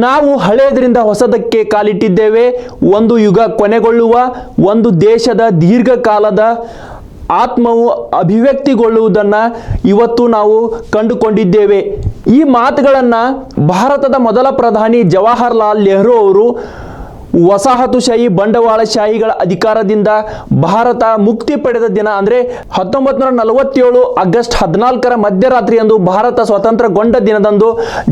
ನಾವು ಹಳೆಯದರಿಂದ ಹೊಸದಕ್ಕೆ ಕಾಲಿಟ್ಟಿದ್ದೇವೆ. ಒಂದು ಯುಗ ಕೊನೆಗೊಳ್ಳುವ, ಒಂದು ದೇಶದ ದೀರ್ಘಕಾಲದ ಆತ್ಮವು ಅಭಿವ್ಯಕ್ತಿಗೊಳ್ಳುವುದನ್ನು ಇವತ್ತು ನಾವು ಕಂಡುಕೊಂಡಿದ್ದೇವೆ. ಈ ಮಾತುಗಳನ್ನು ಭಾರತದ ಮೊದಲ ಪ್ರಧಾನಿ ಜವಾಹರ್ಲಾಲ್ ನೆಹರು ಅವರು ವಸಾಹತುಶಾಹಿ ಬಂಡವಾಳಶಾಹಿಗಳ ಅಧಿಕಾರದಿಂದ ಭಾರತ ಮುಕ್ತಿ ಪಡೆದ ದಿನ ಅಂದರೆ 1947 ಆಗಸ್ಟ್ 14ರ ಮಧ್ಯರಾತ್ರಿಯಂದು ಭಾರತ ಸ್ವತಂತ್ರಗೊಂಡ ದಿನದಂದು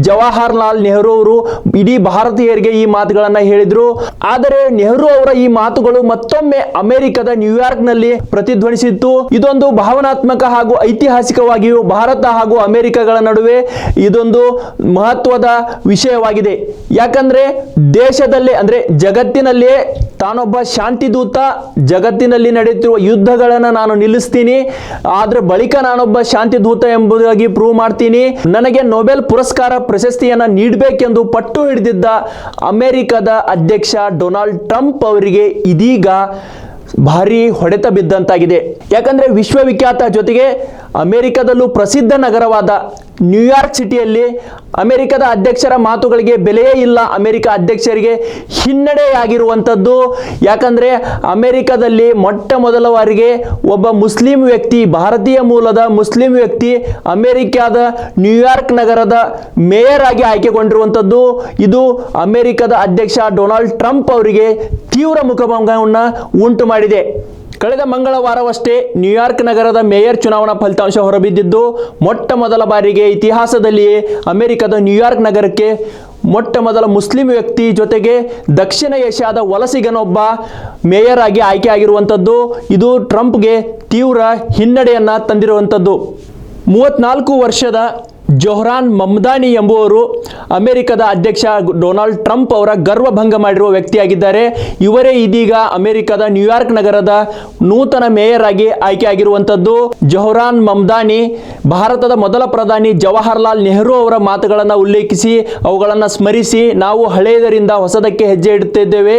ಜವಾಹರ್ಲಾಲ್ ನೆಹರು ಅವರು ಇಡೀ ಭಾರತೀಯರಿಗೆ ಈ ಮಾತುಗಳನ್ನು ಹೇಳಿದರು. ಆದರೆ ನೆಹರು ಅವರ ಈ ಮಾತುಗಳು ಮತ್ತೊಮ್ಮೆ ಅಮೆರಿಕದ ನ್ಯೂಯಾರ್ಕ್ನಲ್ಲಿ ಪ್ರತಿಧ್ವನಿಸಿತ್ತು. ಇದೊಂದು ಭಾವನಾತ್ಮಕ ಹಾಗೂ ಐತಿಹಾಸಿಕವಾಗಿಯೂ ಭಾರತ ಹಾಗೂ ಅಮೆರಿಕಗಳ ನಡುವೆ ಇದೊಂದು ಮಹತ್ವದ ವಿಷಯವಾಗಿದೆ. ಯಾಕಂದ್ರೆ ದೇಶದಲ್ಲೇ ಅಂದರೆ ಜಗತ್ತಿನಲ್ಲೇ ತಾನೊಬ್ಬ ಶಾಂತಿದೂತ, ಜಗತ್ತಿನಲ್ಲಿ ನಡೆಯುತ್ತಿರುವ ಯುದ್ಧಗಳನ್ನು ನಾನು ನಿಲ್ಲಿಸ್ತೀನಿ, ಆದ್ರೆ ಬಳಿಕ ನಾನೊಬ್ಬ ಶಾಂತಿದೂತ ಎಂಬುದಾಗಿ ಪ್ರೂವ್ ಮಾಡ್ತೀನಿ, ನನಗೆ ನೊಬೆಲ್ ಪುರಸ್ಕಾರ ಪ್ರಶಸ್ತಿಯನ್ನು ನೀಡಬೇಕೆಂದು ಪಟ್ಟು ಹಿಡಿದಿದ್ದ ಅಮೆರಿಕದ ಅಧ್ಯಕ್ಷ ಡೊನಾಲ್ಡ್ ಟ್ರಂಪ್ ಅವರಿಗೆ ಇದೀಗ ಭಾರಿ ಹೊಡೆತ ಬಿದ್ದಂತಾಗಿದೆ. ಯಾಕಂದ್ರೆ ವಿಶ್ವವಿಖ್ಯಾತ ಜೊತೆಗೆ ಅಮೆರಿಕದಲ್ಲೂ ಪ್ರಸಿದ್ಧ ನಗರವಾದ ನ್ಯೂಯಾರ್ಕ್ ಸಿಟಿಯಲ್ಲಿ ಅಮೆರಿಕದ ಅಧ್ಯಕ್ಷರ ಮಾತುಗಳಿಗೆ ಬೆಲೆಯೇ ಇಲ್ಲ, ಅಮೆರಿಕ ಅಧ್ಯಕ್ಷರಿಗೆ ಹಿನ್ನಡೆಯಾಗಿರುವಂಥದ್ದು. ಯಾಕಂದರೆ ಅಮೆರಿಕದಲ್ಲಿ ಮೊಟ್ಟ ಮೊದಲ ಬಾರಿಗೆ ಒಬ್ಬ ಮುಸ್ಲಿಂ ವ್ಯಕ್ತಿ, ಭಾರತೀಯ ಮೂಲದ ಮುಸ್ಲಿಂ ವ್ಯಕ್ತಿ ಅಮೆರಿಕದ ನ್ಯೂಯಾರ್ಕ್ ನಗರದ ಮೇಯರ್ ಆಗಿ ಆಯ್ಕೆಗೊಂಡಿರುವಂಥದ್ದು. ಇದು ಅಮೆರಿಕದ ಅಧ್ಯಕ್ಷ ಡೊನಾಲ್ಡ್ ಟ್ರಂಪ್ ಅವರಿಗೆ ತೀವ್ರ ಮುಖಭಂಗವನ್ನು ಉಂಟು ಮಾಡಿದೆ. ಕಳೆದ ಮಂಗಳವಾರವಷ್ಟೇ ನ್ಯೂಯಾರ್ಕ್ ನಗರದ ಮೇಯರ್ ಚುನಾವಣಾ ಫಲಿತಾಂಶ ಹೊರಬಿದ್ದಿದ್ದು, ಮೊಟ್ಟ ಮೊದಲ ಬಾರಿಗೆ ಇತಿಹಾಸದಲ್ಲಿಯೇ ಅಮೆರಿಕದ ನ್ಯೂಯಾರ್ಕ್ ನಗರಕ್ಕೆ ಮೊಟ್ಟ ಮೊದಲ ಮುಸ್ಲಿಂ ವ್ಯಕ್ತಿ ಜೊತೆಗೆ ದಕ್ಷಿಣ ಏಷ್ಯಾದ ವಲಸಿಗನೊಬ್ಬ ಮೇಯರ್ ಆಗಿ ಆಯ್ಕೆಯಾಗಿರುವಂಥದ್ದು. ಇದು ಟ್ರಂಪ್ಗೆ ತೀವ್ರ ಹಿನ್ನಡೆಯನ್ನು ತಂದಿರುವಂಥದ್ದು. 34 ವರ್ಷದ ಜೊಹ್ರಾನ್ ಮಮ್ದಾನಿ ಎಂಬುವರು ಅಮೆರಿಕದ ಅಧ್ಯಕ್ಷ ಡೊನಾಲ್ಡ್ ಟ್ರಂಪ್ ಅವರ ಗರ್ವಭಂಗ ಮಾಡಿರುವ ವ್ಯಕ್ತಿಯಾಗಿದ್ದಾರೆ. ಇವರೇ ಇದೀಗ ಅಮೆರಿಕದ ನ್ಯೂಯಾರ್ಕ್ ನಗರದ ನೂತನ ಮೇಯರ್ ಆಗಿ ಆಯ್ಕೆಯಾಗಿರುವಂಥದ್ದು. ಜೊಹ್ರಾನ್ ಮಮ್ದಾನಿ ಭಾರತದ ಮೊದಲ ಪ್ರಧಾನಿ ಜವಾಹರ್ಲಾಲ್ ನೆಹರು ಅವರ ಮಾತುಗಳನ್ನು ಉಲ್ಲೇಖಿಸಿ ಅವುಗಳನ್ನು ಸ್ಮರಿಸಿ, ನಾವು ಹಳೆಯದರಿಂದ ಹೊಸದಕ್ಕೆ ಹೆಜ್ಜೆ ಇಡುತ್ತಿದ್ದೇವೆ,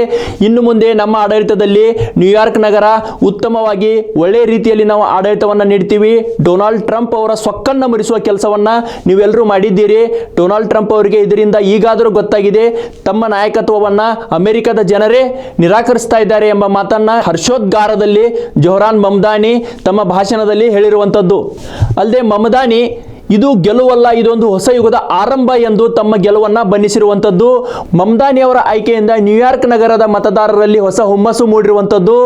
ಇನ್ನು ಮುಂದೆ ನಮ್ಮ ಆಡಳಿತದಲ್ಲಿ ನ್ಯೂಯಾರ್ಕ್ ನಗರ ಉತ್ತಮವಾಗಿ ಒಳ್ಳೆಯ ರೀತಿಯಲ್ಲಿ ನಾವು ಆಡಳಿತವನ್ನು ನೀಡ್ತೀವಿ, ಡೊನಾಲ್ಡ್ ಟ್ರಂಪ್ ಅವರ ಸೊಕ್ಕನ್ನು ಮುರಿಸುವ ಕೆಲಸವನ್ನು ನೀವೆಲ್ಲರೂ ಮಾಡಿದ್ದೀರಿ, ಡೊನಾಲ್ಡ್ ಟ್ರಂಪ್ ಅವರಿಗೆ ಇದರಿಂದ ಈಗಾದರೂ ಗೊತ್ತಾಗಿದೆ ತಮ್ಮ ನಾಯಕತ್ವವನ್ನು ಅಮೆರಿಕದ ಜನರೇ ನಿರಾಕರಿಸ್ತಾ ಇದ್ದಾರೆ ಎಂಬ ಮಾತನ್ನ ಹರ್ಷೋದ್ಗಾರದಲ್ಲಿ ಜೊಹ್ರಾನ್ ಮಮ್ದಾನಿ ತಮ್ಮ ಭಾಷಣದಲ್ಲಿ ಹೇಳಿರುವಂಥದ್ದು. ಅಲ್ಲದೆ ಮಮ್ದಾನಿ ಇದು ಗೆಲುವಲ್ಲ, ಇದೊಂದು ಹೊಸ ಯುಗದ ಆರಂಭ ಎಂದು ತಮ್ಮ ಗೆಲುವನ್ನು ಬಣ್ಣಿಸಿರುವಂಥದ್ದು. ಮಮ್ದಾನಿ ಅವರ ಆಯ್ಕೆಯಿಂದ ನ್ಯೂಯಾರ್ಕ್ ನಗರದ ಮತದಾರರಲ್ಲಿ ಹೊಸ ಹುಮ್ಮಸ್ಸು ಮೂಡಿರುವಂಥದ್ದು.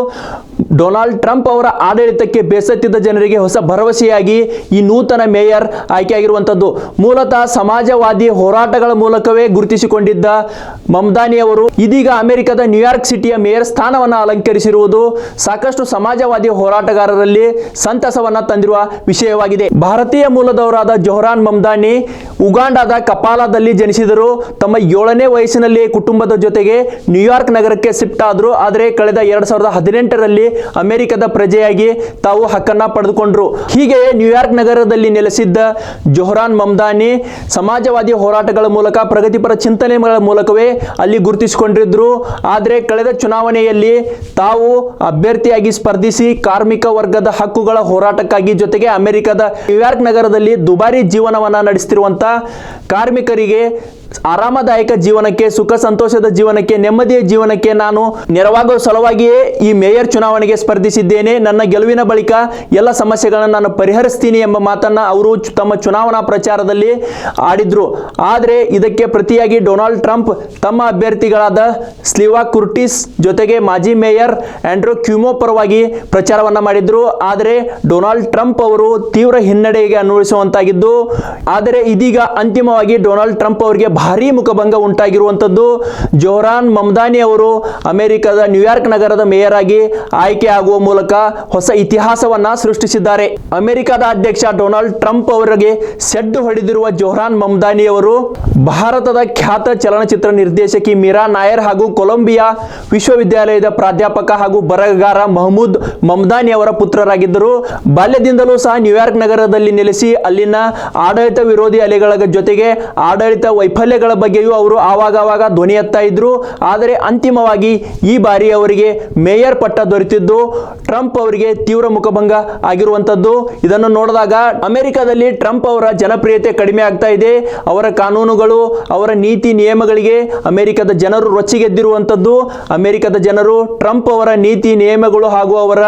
ಡೊನಾಲ್ಡ್ ಟ್ರಂಪ್ ಅವರ ಆಡಳಿತಕ್ಕೆ ಬೇಸತ್ತಿದ್ದ ಜನರಿಗೆ ಹೊಸ ಭರವಸೆಯಾಗಿ ಈ ನೂತನ ಮೇಯರ್ ಆಯ್ಕೆಯಾಗಿರುವಂಥದ್ದು. ಮೂಲತಃ ಸಮಾಜವಾದಿ ಹೋರಾಟಗಳ ಮೂಲಕವೇ ಗುರುತಿಸಿಕೊಂಡಿದ್ದ ಮಮ್ದಾನಿ ಅವರು ಇದೀಗ ಅಮೆರಿಕದ ನ್ಯೂಯಾರ್ಕ್ ಸಿಟಿಯ ಮೇಯರ್ ಸ್ಥಾನವನ್ನು ಅಲಂಕರಿಸಿರುವುದು ಸಾಕಷ್ಟು ಸಮಾಜವಾದಿ ಹೋರಾಟಗಾರರಲ್ಲಿ ಸಂತಸವನ್ನು ತಂದಿರುವ ವಿಷಯವಾಗಿದೆ. ಭಾರತೀಯ ಮೂಲದವರಾದ ಜೊಹ್ರಾನ್ ಮಮ್ದಾನಿ ಉಗಾಂಡಾದ ಕಪಾಲದಲ್ಲಿ ಜನಿಸಿದರು. ತಮ್ಮ 7ನೇ ವಯಸ್ಸಿನಲ್ಲಿ ಕುಟುಂಬದ ಜೊತೆಗೆ ನ್ಯೂಯಾರ್ಕ್ ನಗರಕ್ಕೆ ಶಿಫ್ಟ್ ಆದರು. ಆದರೆ ಕಳೆದ 2018ರಲ್ಲಿ ಅಮೆರಿಕದ ಪ್ರಜೆಯಾಗಿ ತಾವು ಹಕ್ಕನ್ನು ಪಡೆದುಕೊಂಡರು. ಹೀಗೆಯೇ ನ್ಯೂಯಾರ್ಕ್ ನಗರದಲ್ಲಿ ನೆಲೆಸಿದ್ದ ಜೊಹ್ರಾನ್ ಮಮ್ದಾನಿ ಸಮಾಜವಾದಿ ಹೋರಾಟಗಳ ಮೂಲಕ, ಪ್ರಗತಿಪರ ಚಿಂತನೆಗಳ ಮೂಲಕವೇ ಅಲ್ಲಿ ಗುರುತಿಸಿಕೊಂಡಿದ್ರು. ಆದರೆ ಕಳೆದ ಚುನಾವಣೆಯಲ್ಲಿ ತಾವು ಅಭ್ಯರ್ಥಿಯಾಗಿ ಸ್ಪರ್ಧಿಸಿ ಕಾರ್ಮಿಕ ವರ್ಗದ ಹಕ್ಕುಗಳ ಹೋರಾಟಕ್ಕಾಗಿ ಜೊತೆಗೆ ಅಮೆರಿಕದ ನ್ಯೂಯಾರ್ಕ್ ನಗರದಲ್ಲಿ ದುಬಾರಿ ಜೀವನವನ್ನು ನಡೆಸುತ್ತಿರುವಂಥ ಕಾರ್ಮಿಕರಿಗೆ ಆರಾಮದಾಯಕ ಜೀವನಕ್ಕೆ, ಸುಖ ಸಂತೋಷದ ಜೀವನಕ್ಕೆ, ನೆಮ್ಮದಿಯ ಜೀವನಕ್ಕೆ ನಾನು ನೆರವಾಗುವ ಸಲುವಾಗಿಯೇ ಈ ಮೇಯರ್ ಚುನಾವಣೆಗೆ ಸ್ಪರ್ಧಿಸಿದ್ದೇನೆ, ನನ್ನ ಗೆಲುವಿನ ಬಳಿಕ ಎಲ್ಲ ಸಮಸ್ಯೆಗಳನ್ನು ನಾನು ಪರಿಹರಿಸ್ತೀನಿ ಎಂಬ ಮಾತನ್ನು ಅವರು ತಮ್ಮ ಚುನಾವಣಾ ಪ್ರಚಾರದಲ್ಲಿ ಆಡಿದ್ರು. ಆದರೆ ಇದಕ್ಕೆ ಪ್ರತಿಯಾಗಿ ಡೊನಾಲ್ಡ್ ಟ್ರಂಪ್ ತಮ್ಮ ಅಭ್ಯರ್ಥಿಗಳಾದ ಸ್ಲಿವಾ ಕುರ್ಟಿಸ್ ಜೊತೆಗೆ ಮಾಜಿ ಮೇಯರ್ ಆಂಡ್ರೂ ಕ್ಯುಮೋ ಪರವಾಗಿ ಪ್ರಚಾರವನ್ನು ಮಾಡಿದ್ರು. ಆದರೆ ಡೊನಾಲ್ಡ್ ಟ್ರಂಪ್ ಅವರು ತೀವ್ರ ಹಿನ್ನಡೆಗೆ ಅನ್ವಯಿಸುವಂತಾಗಿದ್ದು, ಆದರೆ ಇದೀಗ ಅಂತಿಮವಾಗಿ ಡೊನಾಲ್ಡ್ ಟ್ರಂಪ್ ಅವರಿಗೆ ಭಾರೀ ಮುಖಭಂಗ ಉಂಟಾಗಿರುವಂಥದ್ದು. ಜೊಹ್ರಾನ್ ಮಮ್ದಾನಿ ಅವರು ಅಮೆರಿಕದ ನ್ಯೂಯಾರ್ಕ್ ನಗರದ ಮೇಯರ್ ಆಗಿ ಆಯ್ಕೆ ಆಗುವ ಮೂಲಕ ಹೊಸ ಇತಿಹಾಸವನ್ನ ಸೃಷ್ಟಿಸಿದ್ದಾರೆ. ಅಮೆರಿಕದ ಅಧ್ಯಕ್ಷ ಡೊನಾಲ್ಡ್ ಟ್ರಂಪ್ ಅವರಿಗೆ ಸೆಡ್ಡು ಹೊಡೆದಿರುವ ಜೊಹ್ರಾನ್ ಮಮ್ದಾನಿ ಅವರು ಭಾರತದ ಖ್ಯಾತ ಚಲನಚಿತ್ರ ನಿರ್ದೇಶಕಿ ಮೀರಾ ನಾಯರ್ ಹಾಗೂ ಕೊಲಂಬಿಯಾ ವಿಶ್ವವಿದ್ಯಾಲಯದ ಪ್ರಾಧ್ಯಾಪಕ ಹಾಗೂ ಬರಹಗಾರ ಮಹಮೂದ್ ಮಮ್ದಾನಿ ಅವರ ಪುತ್ರರಾಗಿದ್ದರು. ಬಾಲ್ಯದಿಂದಲೂ ಸಹ ನ್ಯೂಯಾರ್ಕ್ ನಗರದಲ್ಲಿ ನೆಲೆಸಿ ಅಲ್ಲಿನ ಆಡಳಿತ ವಿರೋಧಿ ಅಲೆಗಳ ಜೊತೆಗೆ ಆಡಳಿತ ವೈಫಲ್ಯ ಹಲ್ಲೆಗಳ ಬಗ್ಗೆಯೂ ಅವರು ಆವಾಗ ಧ್ವನಿ ಎತ್ತಾ ಇದ್ರು. ಆದರೆ ಅಂತಿಮವಾಗಿ ಈ ಬಾರಿ ಅವರಿಗೆ ಮೇಯರ್ ಪಟ್ಟ ದೊರೆತಿದ್ದು ಟ್ರಂಪ್ ಅವರಿಗೆ ತೀವ್ರ ಮುಖಭಂಗ ಆಗಿರುವಂತದ್ದು. ಇದನ್ನು ನೋಡಿದಾಗ ಅಮೆರಿಕದಲ್ಲಿ ಟ್ರಂಪ್ ಅವರ ಜನಪ್ರಿಯತೆ ಕಡಿಮೆ ಆಗ್ತಾ ಇದೆ. ಅವರ ಕಾನೂನುಗಳು, ಅವರ ನೀತಿ ನಿಯಮಗಳಿಗೆ ಅಮೆರಿಕದ ಜನರು ರೊಚ್ಚಿಗೆದ್ದಿರುವಂತದ್ದು. ಅಮೆರಿಕದ ಜನರು ಟ್ರಂಪ್ ಅವರ ನೀತಿ ನಿಯಮಗಳು ಹಾಗೂ ಅವರ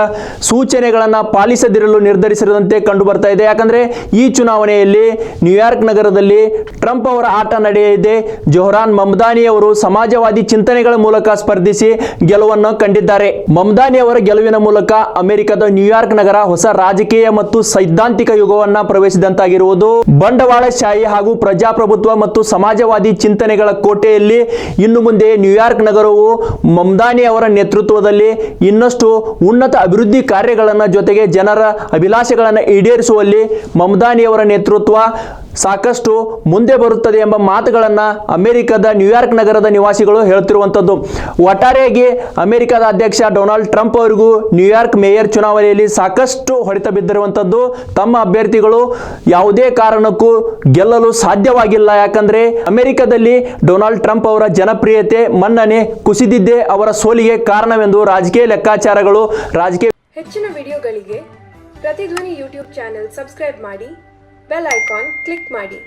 ಸೂಚನೆಗಳನ್ನು ಪಾಲಿಸದಿರಲು ನಿರ್ಧರಿಸಿದಂತೆ ಕಂಡು ಬರ್ತಾ ಇದೆ. ಯಾಕಂದ್ರೆ ಈ ಚುನಾವಣೆಯಲ್ಲಿ ನ್ಯೂಯಾರ್ಕ್ ನಗರದಲ್ಲಿ ಟ್ರಂಪ್ ಅವರ ಆಟ ನಡೆಯಲಿದೆ. ಜೊಹ್ರಾನ್ ಮಮ್ದಾನಿ ಅವರು ಸಮಾಜವಾದಿ ಚಿಂತನೆಗಳ ಮೂಲಕ ಸ್ಪರ್ಧಿಸಿ ಗೆಲುವನ್ನು ಕಂಡಿದ್ದಾರೆ. ಮಮ್ದಾನಿ ಅವರ ಗೆಲುವಿನ ಮೂಲಕ ಅಮೆರಿಕದ ನ್ಯೂಯಾರ್ಕ್ ನಗರ ಹೊಸ ರಾಜಕೀಯ ಮತ್ತು ಸೈದ್ಧಾಂತಿಕ ಯುಗವನ್ನ ಪ್ರವೇಶಿಸಿದಂತಾಗಿರುವುದು. ಬಂಡವಾಳಶಾಹಿ ಹಾಗೂ ಪ್ರಜಾಪ್ರಭುತ್ವ ಮತ್ತು ಸಮಾಜವಾದಿ ಚಿಂತನೆಗಳ ಕೋಟೆಯಲ್ಲಿ ಇನ್ನು ಮುಂದೆ ನ್ಯೂಯಾರ್ಕ್ ನಗರವು ಮಮ್ದಾನಿ ಅವರ ನೇತೃತ್ವದಲ್ಲಿ ಇನ್ನಷ್ಟು ಉನ್ನತ ಅಭಿವೃದ್ಧಿ ಕಾರ್ಯಗಳನ್ನು ಜೊತೆಗೆ ಜನರ ಅಭಿಲಾಷೆಗಳನ್ನು ಈಡೇರಿಸುವಲ್ಲಿ ಮಮ್ದಾನಿ ಅವರ ನೇತೃತ್ವ ಸಾಕಷ್ಟು ಮುಂದೆ ಬರುತ್ತದೆ ಎಂಬ ಮಾತುಗಳನ್ನು ಅಮೆರಿಕದ ನ್ಯೂಯಾರ್ಕ್ ನಗರದ ನಿವಾಸಿಗಳು ಹೇಳ್ತಿರುವಂಥದ್ದು. ಒಟ್ಟಾರೆಯಾಗಿ ಅಮೆರಿಕದ ಅಧ್ಯಕ್ಷ ಡೊನಾಲ್ಡ್ ಟ್ರಂಪ್ ಅವರಿಗೂ ನ್ಯೂಯಾರ್ಕ್ ಮೇಯರ್ ಚುನಾವಣೆಯಲ್ಲಿ ಸಾಕಷ್ಟು ಹೊಡೆತ ಬಿದ್ದಿರುವಂಥದ್ದು. ತಮ್ಮ ಅಭ್ಯರ್ಥಿಗಳು ಯಾವುದೇ ಕಾರಣಕ್ಕೂ ಗೆಲ್ಲಲು ಸಾಧ್ಯವಾಗಿಲ್ಲ. ಯಾಕಂದ್ರೆ ಅಮೆರಿಕದಲ್ಲಿ ಡೊನಾಲ್ಡ್ ಟ್ರಂಪ್ ಅವರ ಜನಪ್ರಿಯತೆ ಮನ್ನಣೆ ಕುಸಿದಿದ್ದೇ ಅವರ ಸೋಲಿಗೆ ಕಾರಣವೆಂದು ರಾಜಕೀಯ ಲೆಕ್ಕಾಚಾರಗಳು ಹೆಚ್ಚಿನ ವಿಡಿಯೋಗಳಿಗೆ ಪ್ರತಿಧ್ವನಿ ಯೂಟ್ಯೂಬ್ ಚಾನೆಲ್ ಸಬ್ಸ್ಕ್ರೈಬ್ ಮಾಡಿ, ಬೆಲ್ ಐಕಾನ್ ಕ್ಲಿಕ್ ಮಾಡಿ.